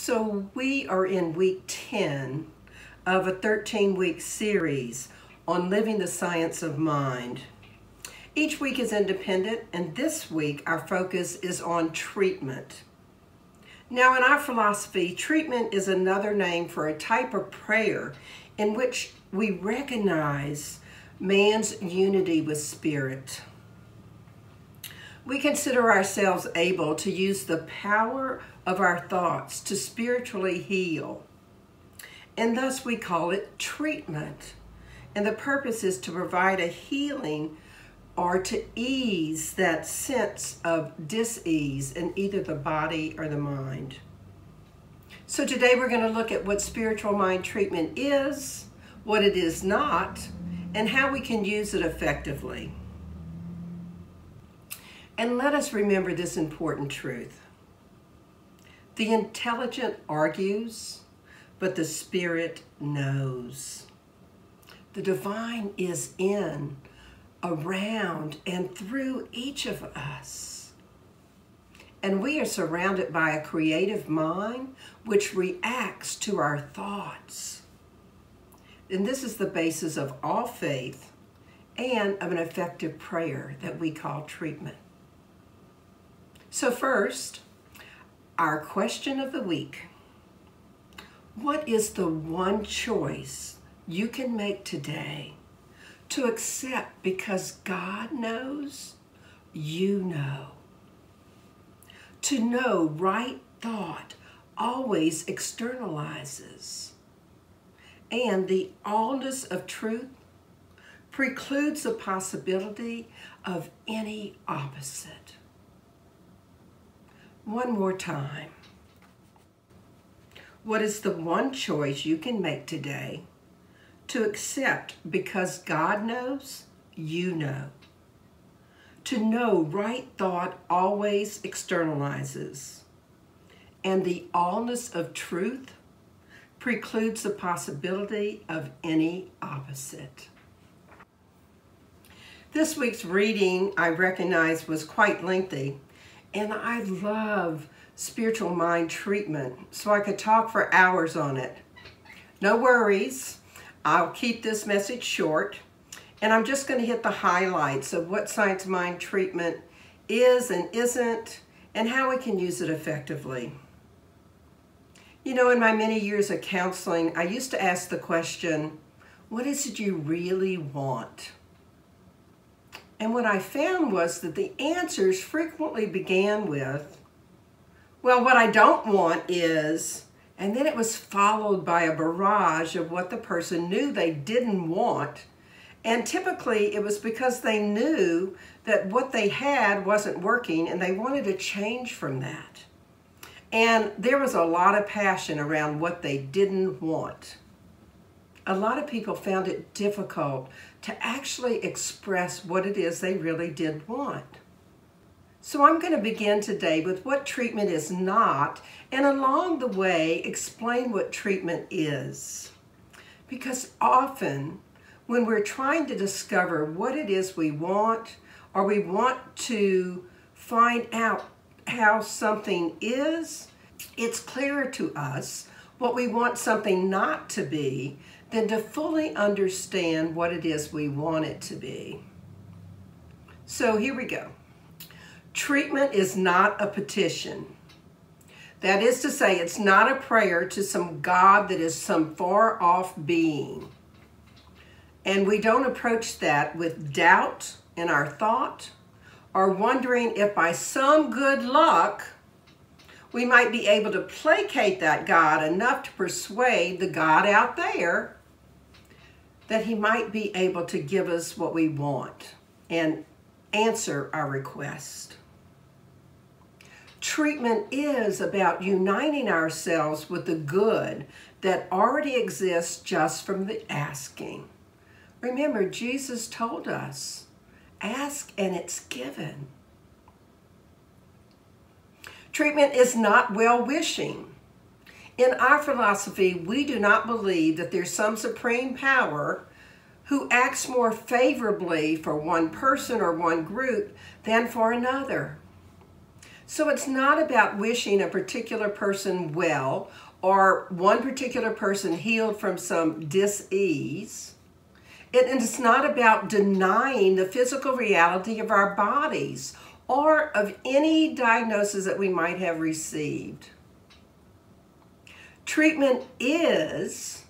So we are in week 10 of a 13-week series on living the science of mind. Each week is independent, and this week our focus is on treatment. Now, in our philosophy, treatment is another name for a type of prayer in which we recognize man's unity with spirit. We consider ourselves able to use the power of our thoughts to spiritually heal, and thus we call it treatment. And the purpose is to provide a healing or to ease that sense of dis-ease in either the body or the mind. So today we're going to look at what spiritual mind treatment is, what it is not, and how we can use it effectively. And let us remember this important truth. The intelligent argues, but the spirit knows. The divine is in, around, and through each of us. And we are surrounded by a creative mind which reacts to our thoughts. And this is the basis of all faith and of an effective prayer that we call treatment. So first, our question of the week. What is the one choice you can make today to accept because God knows you know? To know right thought always externalizes, and the allness of truth precludes the possibility of any opposite. One more time. What is the one choice you can make today to accept because God knows you know? To know right thought always externalizes, and the allness of truth precludes the possibility of any opposite. This week's reading, I recognize, was quite lengthy, and I love spiritual mind treatment, so I could talk for hours on it. No worries, I'll keep this message short, and I'm just going to hit the highlights of what science mind treatment is and isn't, and how we can use it effectively. You know, in my many years of counseling, I used to ask the question, what is it you really want? And what I found was that the answers frequently began with, well, what I don't want is, and then it was followed by a barrage of what the person knew they didn't want. And typically it was because they knew that what they had wasn't working and they wanted to change from that. And there was a lot of passion around what they didn't want. A lot of people found it difficult to actually express what it is they really did want. So I'm going to begin today with what treatment is not, and along the way explain what treatment is. Because often when we're trying to discover what it is we want, or we want to find out how something is, it's clearer to us what we want something not to be than to fully understand what it is we want it to be. So here we go. Treatment is not a petition. That is to say, it's not a prayer to some God that is some far-off being. And we don't approach that with doubt in our thought or wondering if by some good luck we might be able to placate that God enough to persuade the God out there that he might be able to give us what we want and answer our request. Treatment is about uniting ourselves with the good that already exists just from the asking. Remember, Jesus told us, ask and it's given. Treatment is not well-wishing. In our philosophy, we do not believe that there's some supreme power who acts more favorably for one person or one group than for another. So it's not about wishing a particular person well or one particular person healed from some dis-ease. It's not about denying the physical reality of our bodies or of any diagnosis that we might have received. Treatment is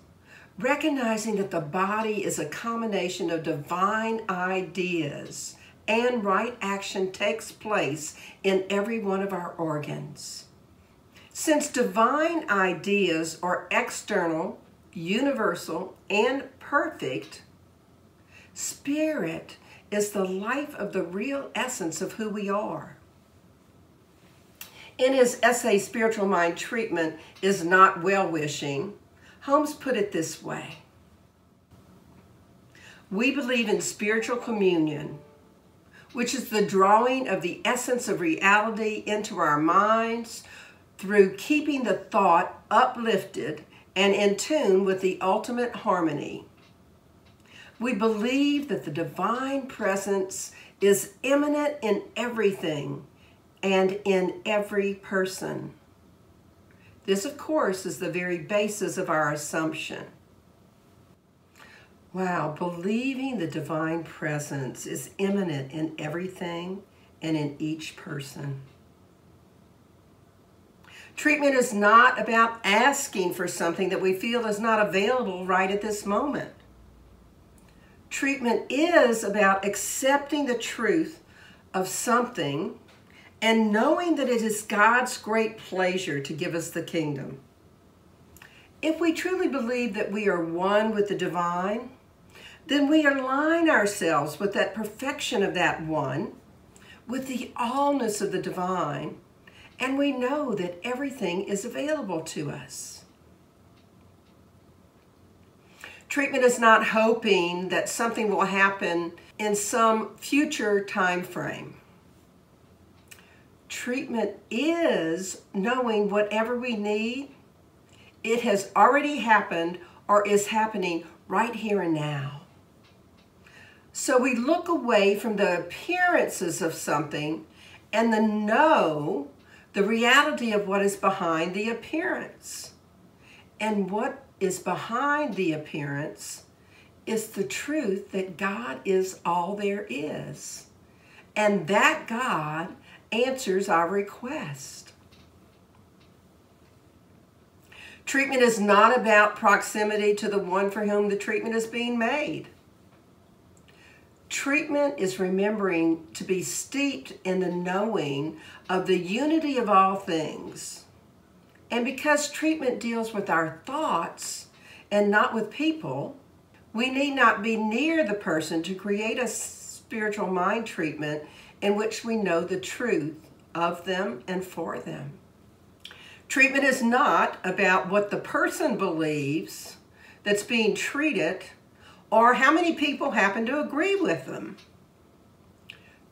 recognizing that the body is a combination of divine ideas and right action takes place in every one of our organs. Since divine ideas are external, universal, and perfect, spirit is the life of the real essence of who we are. In his essay, Spiritual Mind Treatment is Not Well-Wishing, Holmes put it this way: we believe in spiritual communion, which is the drawing of the essence of reality into our minds through keeping the thought uplifted and in tune with the ultimate harmony. We believe that the divine presence is immanent in everything and in every person. This, of course, is the very basis of our assumption. Wow, believing the divine presence is immanent in everything and in each person. Treatment is not about asking for something that we feel is not available right at this moment. Treatment is about accepting the truth of something and knowing that it is God's great pleasure to give us the kingdom. If we truly believe that we are one with the divine, then we align ourselves with that perfection of that one, with the allness of the divine, and we know that everything is available to us. Treatment is not hoping that something will happen in some future time frame. Treatment is knowing whatever we need, it has already happened or is happening right here and now. So we look away from the appearances of something and then know the reality of what is behind the appearance. And what is behind the appearance is the truth that God is all there is. And that God answers our request. Treatment is not about proximity to the one for whom the treatment is being made. Treatment is remembering to be steeped in the knowing of the unity of all things. And because treatment deals with our thoughts and not with people, we need not be near the person to create a spiritual mind treatment in which we know the truth of them and for them. Treatment is not about what the person believes that's being treated or how many people happen to agree with them.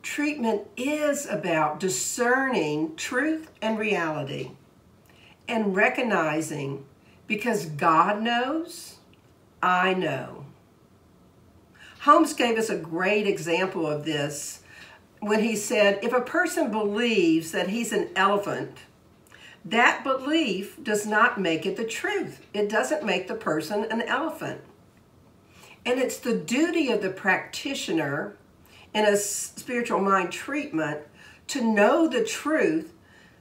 Treatment is about discerning truth and reality and recognizing, because God knows, I know. Holmes gave us a great example of this when he said, if a person believes that he's an elephant, that belief does not make it the truth. It doesn't make the person an elephant. And it's the duty of the practitioner in a spiritual mind treatment to know the truth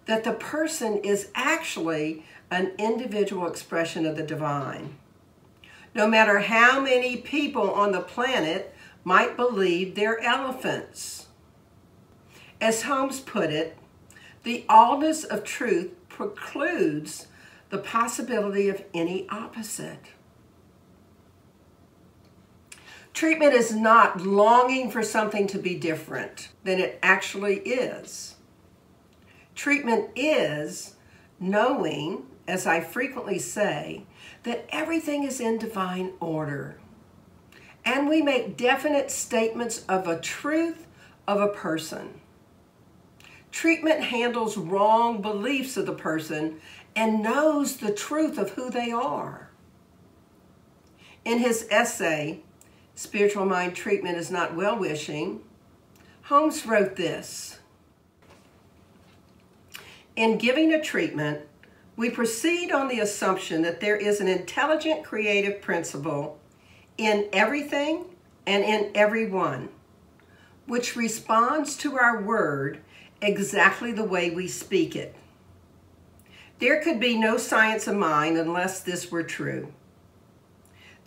that the person is actually an individual expression of the divine. No matter how many people on the planet might believe they're elephants. As Holmes put it, the allness of truth precludes the possibility of any opposite. Treatment is not longing for something to be different than it actually is. Treatment is knowing, as I frequently say, that everything is in divine order. And we make definite statements of a truth of a person. Treatment handles wrong beliefs of the person and knows the truth of who they are. In his essay, Spiritual Mind Treatment is Not Well-Wishing, Holmes wrote this: In giving a treatment, we proceed on the assumption that there is an intelligent creative principle in everything and in everyone, which responds to our word exactly the way we speak it. There could be no science of mind unless this were true.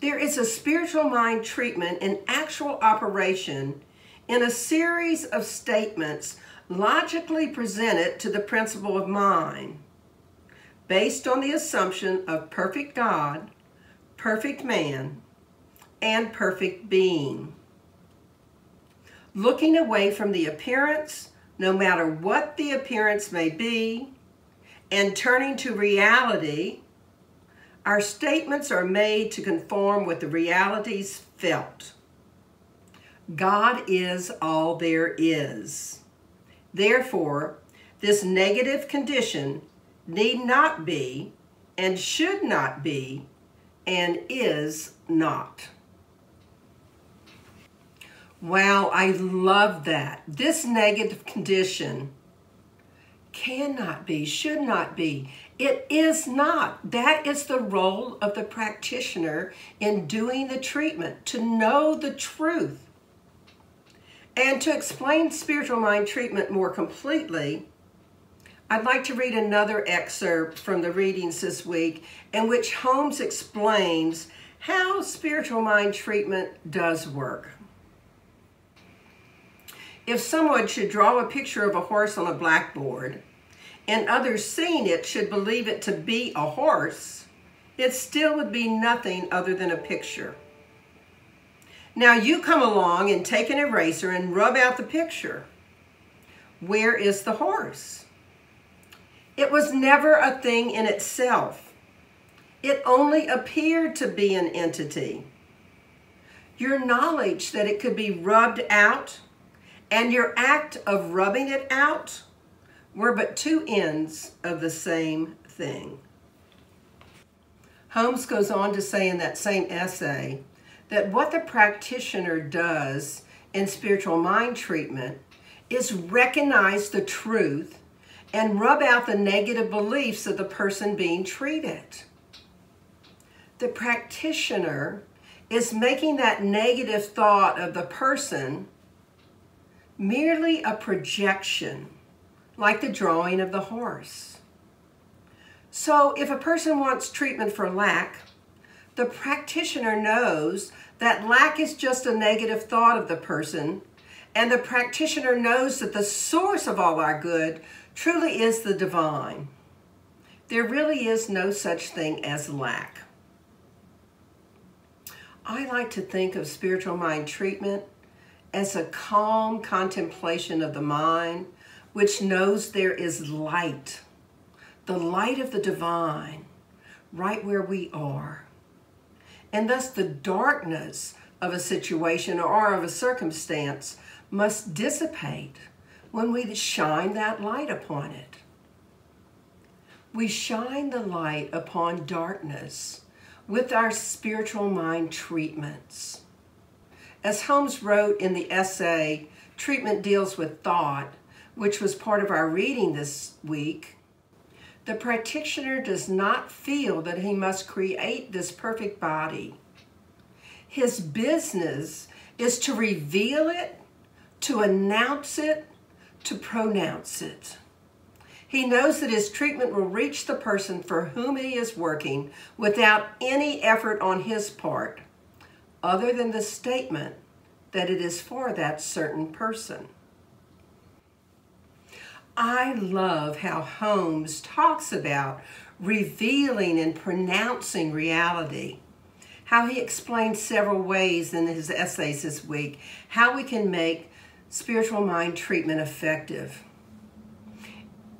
There is a spiritual mind treatment in actual operation in a series of statements logically presented to the principle of mind, based on the assumption of perfect God, perfect man, and perfect being. Looking away from the appearance, no matter what the appearance may be, and turning to reality, our statements are made to conform with the realities felt. God is all there is. Therefore, this negative condition need not be, and should not be, and is not. Wow, I love that. This negative condition cannot be, should not be. It is not. That is the role of the practitioner in doing the treatment, to know the truth. And to explain spiritual mind treatment more completely, I'd like to read another excerpt from the readings this week in which Holmes explains how spiritual mind treatment does work. If someone should draw a picture of a horse on a blackboard, and others seeing it should believe it to be a horse, it still would be nothing other than a picture. Now you come along and take an eraser and rub out the picture. Where is the horse? It was never a thing in itself. It only appeared to be an entity. Your knowledge that it could be rubbed out and your act of rubbing it out were but two ends of the same thing. Holmes goes on to say in that same essay that what the practitioner does in spiritual mind treatment is recognize the truth and rub out the negative beliefs of the person being treated. The practitioner is making that negative thought of the person merely a projection, like the drawing of the horse. So if a person wants treatment for lack, the practitioner knows that lack is just a negative thought of the person, and the practitioner knows that the source of all our good truly is the divine. There really is no such thing as lack. I like to think of spiritual mind treatment as a calm contemplation of the mind, which knows there is light, the light of the divine, right where we are. And thus the darkness of a situation or of a circumstance must dissipate when we shine that light upon it. We shine the light upon darkness with our spiritual mind treatments. As Holmes wrote in the essay, Treatment Deals with Thought, which was part of our reading this week, the practitioner does not feel that he must create this perfect body. His business is to reveal it, to announce it, to pronounce it. He knows that his treatment will reach the person for whom he is working without any effort on his part, other than the statement that it is for that certain person. I love how Holmes talks about revealing and pronouncing reality, how he explains several ways in his essays this week, how we can make spiritual mind treatment effective.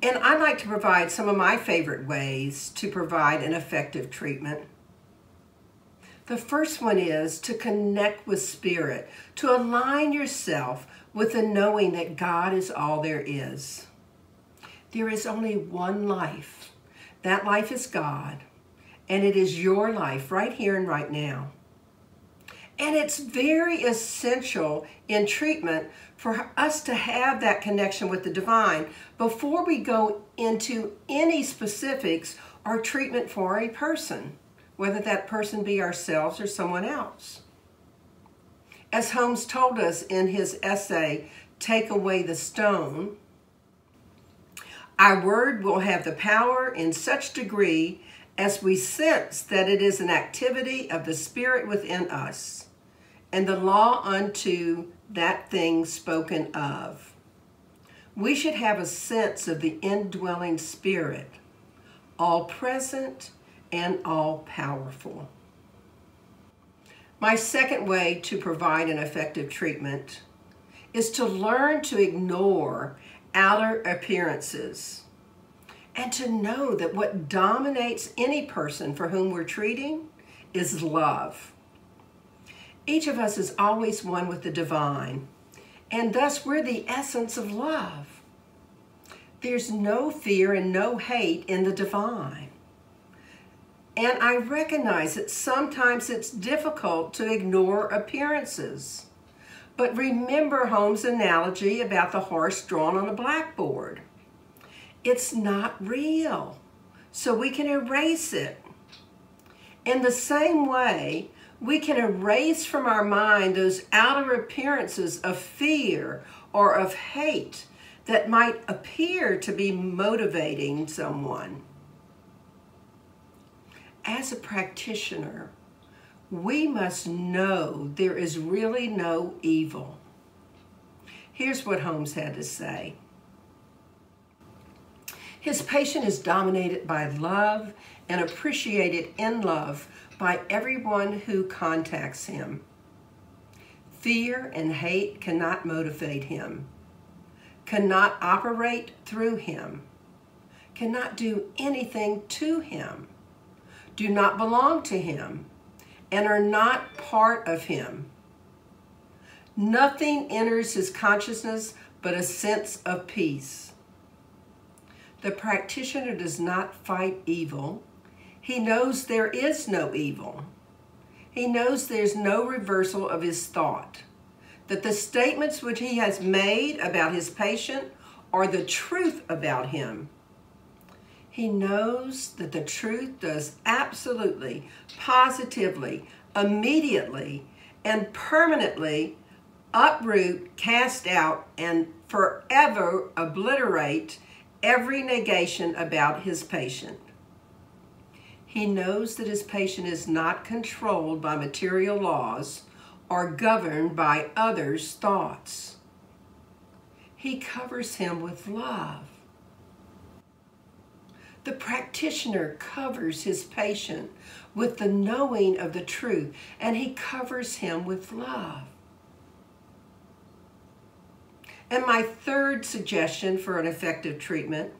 And I'd like to provide some of my favorite ways to provide an effective treatment. The first one is to connect with spirit, to align yourself with the knowing that God is all there is. There is only one life. That life is God, and it is your life right here and right now. And it's very essential in treatment for us to have that connection with the divine before we go into any specifics or treatment for a person, whether that person be ourselves or someone else. As Holmes told us in his essay, Take Away the Stone, our word will have the power in such degree as we sense that it is an activity of the Spirit within us, and the law unto that thing spoken of. We should have a sense of the indwelling Spirit, all present and all powerful. My second way to provide an effective treatment is to learn to ignore outer appearances and to know that what dominates any person for whom we're treating is love. Each of us is always one with the divine, and thus we're the essence of love. There's no fear and no hate in the divine. And I recognize that sometimes it's difficult to ignore appearances. But remember Holmes' analogy about the horse drawn on a blackboard. It's not real, so we can erase it. In the same way, we can erase from our mind those outer appearances of fear or of hate that might appear to be motivating someone. As a practitioner, we must know there is really no evil. Here's what Holmes had to say. His patient is dominated by love and appreciated in love by everyone who contacts him. Fear and hate cannot motivate him, cannot operate through him, cannot do anything to him, do not belong to him, and are not part of him. Nothing enters his consciousness but a sense of peace. The practitioner does not fight evil. He knows there is no evil. He knows there's no reversal of his thought, that the statements which he has made about his patient are the truth about him. He knows that the truth does absolutely, positively, immediately, and permanently uproot, cast out, and forever obliterate every negation about his patient. He knows that his patient is not controlled by material laws or governed by others' thoughts. He covers him with love. The practitioner covers his patient with the knowing of the truth, and he covers him with love. And my third suggestion for an effective treatment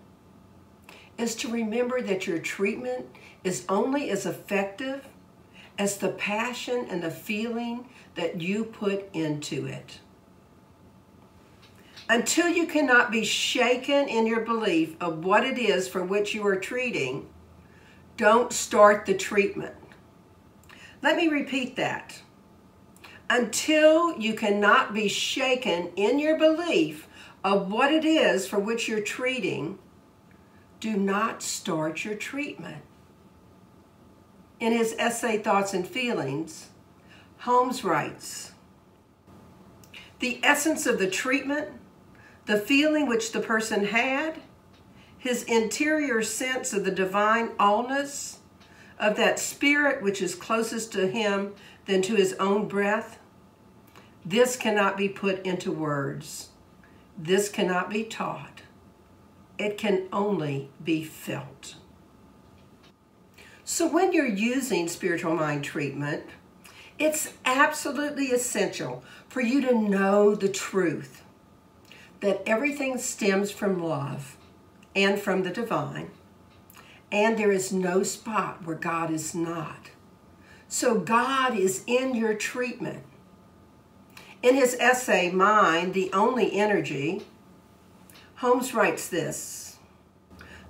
is to remember that your treatment is only as effective as the passion and the feeling that you put into it. Until you cannot be shaken in your belief of what it is for which you are treating, don't start the treatment. Let me repeat that. Until you cannot be shaken in your belief of what it is for which you're treating, do not start your treatment. In his essay, Thoughts and Feelings, Holmes writes, the essence of the treatment, the feeling which the person had, his interior sense of the divine allness, of that spirit which is closest to him than to his own breath, this cannot be put into words. This cannot be taught. It can only be felt. So when you're using spiritual mind treatment, it's absolutely essential for you to know the truth, that everything stems from love and from the divine, and there is no spot where God is not. So God is in your treatment. In his essay, Mind, the Only Energy, Holmes writes this: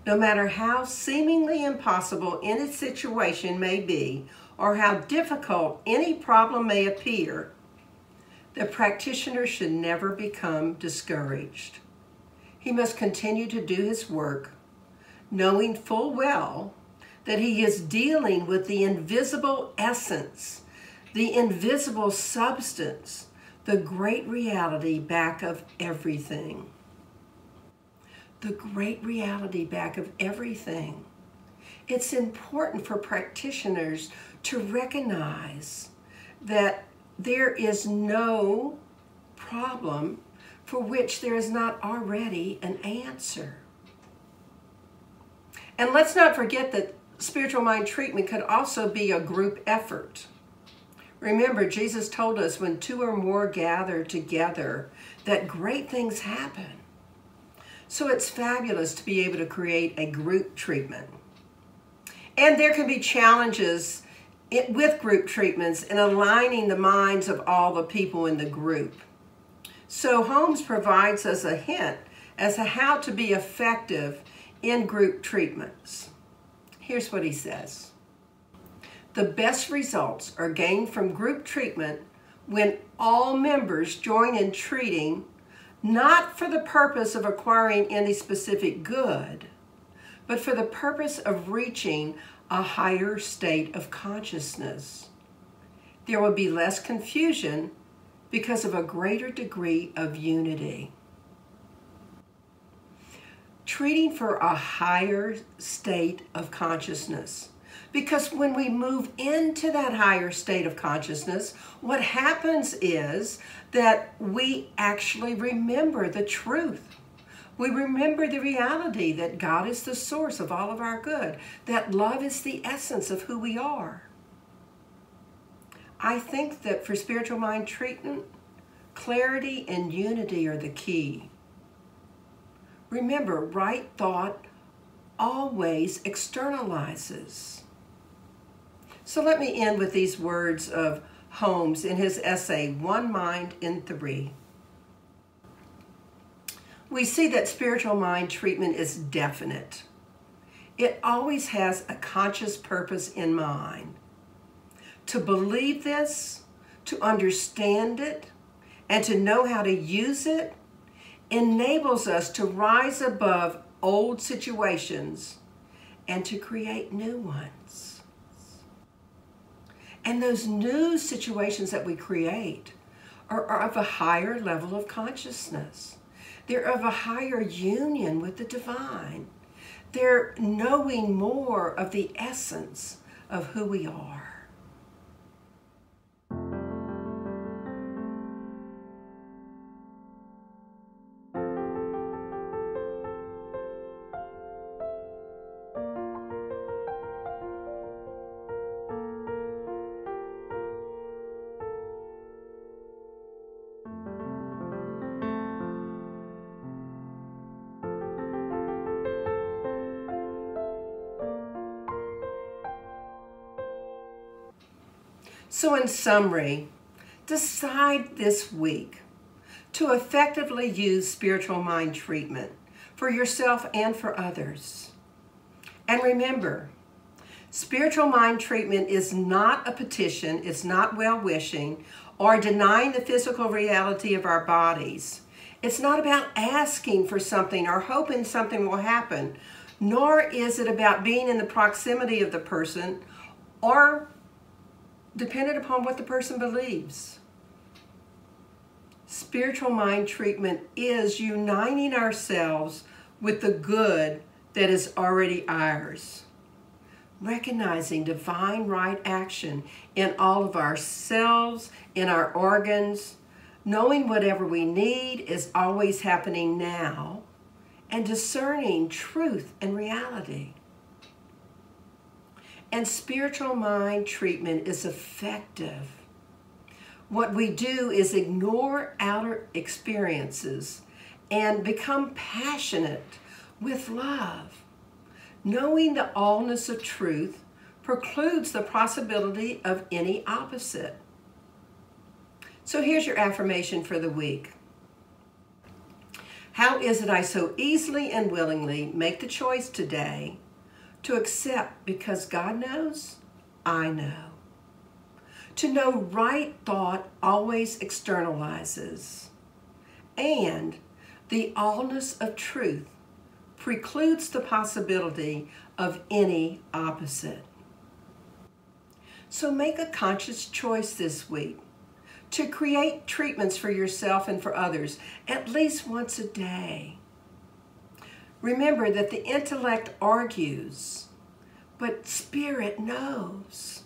no matter how seemingly impossible any situation may be or how difficult any problem may appear, the practitioner should never become discouraged. He must continue to do his work, knowing full well that he is dealing with the invisible essence, the invisible substance, the great reality back of everything. The great reality back of everything. It's important for practitioners to recognize that there is no problem for which there is not already an answer. And let's not forget that spiritual mind treatment could also be a group effort. Remember, Jesus told us when two or more gather together that great things happen. So it's fabulous to be able to create a group treatment. And there can be challenges with group treatments in aligning the minds of all the people in the group. So Holmes provides us a hint as to how to be effective in group treatments. Here's what he says. The best results are gained from group treatment when all members join in treating, not for the purpose of acquiring any specific good, but for the purpose of reaching a higher state of consciousness. There will be less confusion because of a greater degree of unity. Treating for a higher state of consciousness. Because when we move into that higher state of consciousness, what happens is that we actually remember the truth. We remember the reality that God is the source of all of our good, that love is the essence of who we are. I think that for spiritual mind treatment, clarity and unity are the key. Remember, right thought always externalizes. So let me end with these words of Holmes in his essay, One Mind in Three. We see that spiritual mind treatment is definite. It always has a conscious purpose in mind. To believe this, to understand it, and to know how to use it enables us to rise above old situations and to create new ones. And those new situations that we create are of a higher level of consciousness. They're of a higher union with the divine. They're knowing more of the essence of who we are. So in summary, decide this week to effectively use spiritual mind treatment for yourself and for others. And remember, spiritual mind treatment is not a petition, it's not well-wishing or denying the physical reality of our bodies. It's not about asking for something or hoping something will happen, nor is it about being in the proximity of the person or dependent upon what the person believes. Spiritual mind treatment is uniting ourselves with the good that is already ours. Recognizing divine right action in all of ourselves, in our organs, knowing whatever we need is always happening now, and discerning truth and reality. And spiritual mind treatment is effective. What we do is ignore outer experiences and become passionate with love. Knowing the allness of truth precludes the possibility of any opposite. So here's your affirmation for the week. How is it I so easily and willingly make the choice today to accept because God knows, I know. To know right thought always externalizes, and the allness of truth precludes the possibility of any opposite. So make a conscious choice this week to create treatments for yourself and for others at least once a day. Remember that the intellect argues, but spirit knows.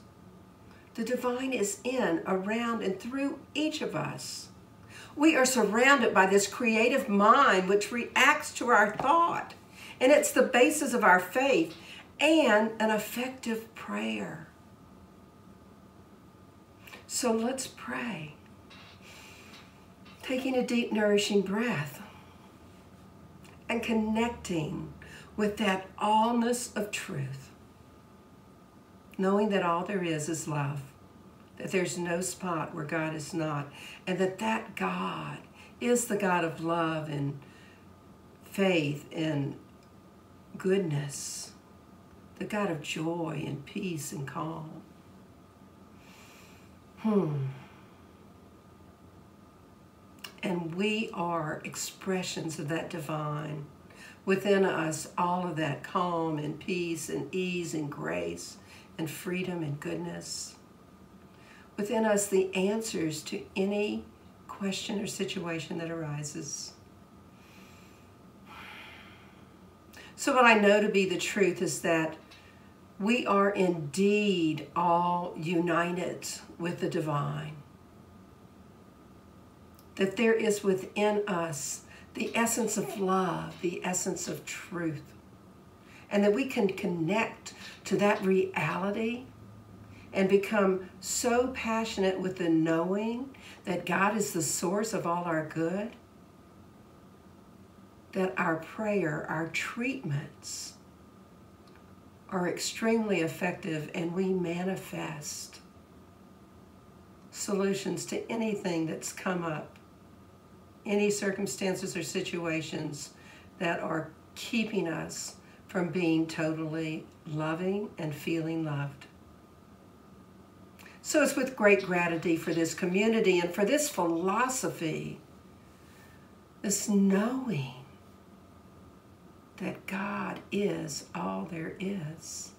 The divine is in, around, and through each of us. We are surrounded by this creative mind which reacts to our thought, and it's the basis of our faith and an effective prayer. So let's pray. Taking a deep, nourishing breath and connecting with that allness of truth. Knowing that all there is love, that there's no spot where God is not, and that God is the God of love and faith and goodness, the God of joy and peace and calm. And we are expressions of that divine. Within us, all of that calm and peace and ease and grace and freedom and goodness. Within us, the answers to any question or situation that arises. So what I know to be the truth is that we are indeed all united with the divine. That there is within us the essence of love, the essence of truth, and that we can connect to that reality and become so passionate with the knowing that God is the source of all our good, that our prayer, our treatments are extremely effective, and we manifest solutions to anything that's come up, any circumstances or situations that are keeping us from being totally loving and feeling loved. So it's with great gratitude for this community and for this philosophy, this knowing that God is all there is,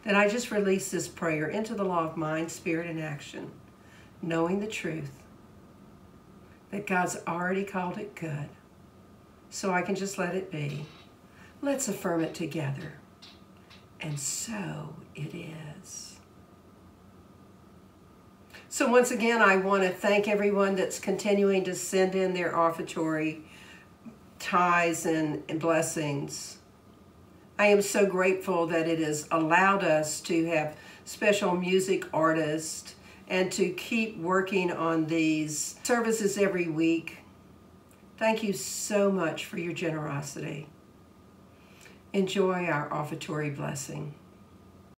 that I just release this prayer into the law of mind, spirit, and action, knowing the truth, that God's already called it good, so I can just let it be. Let's affirm it together. And so it is. So once again, I want to thank everyone that's continuing to send in their offertory tithes and blessings. I am so grateful that it has allowed us to have special music artists and to keep working on these services every week. Thank you so much for your generosity. Enjoy our offertory blessing.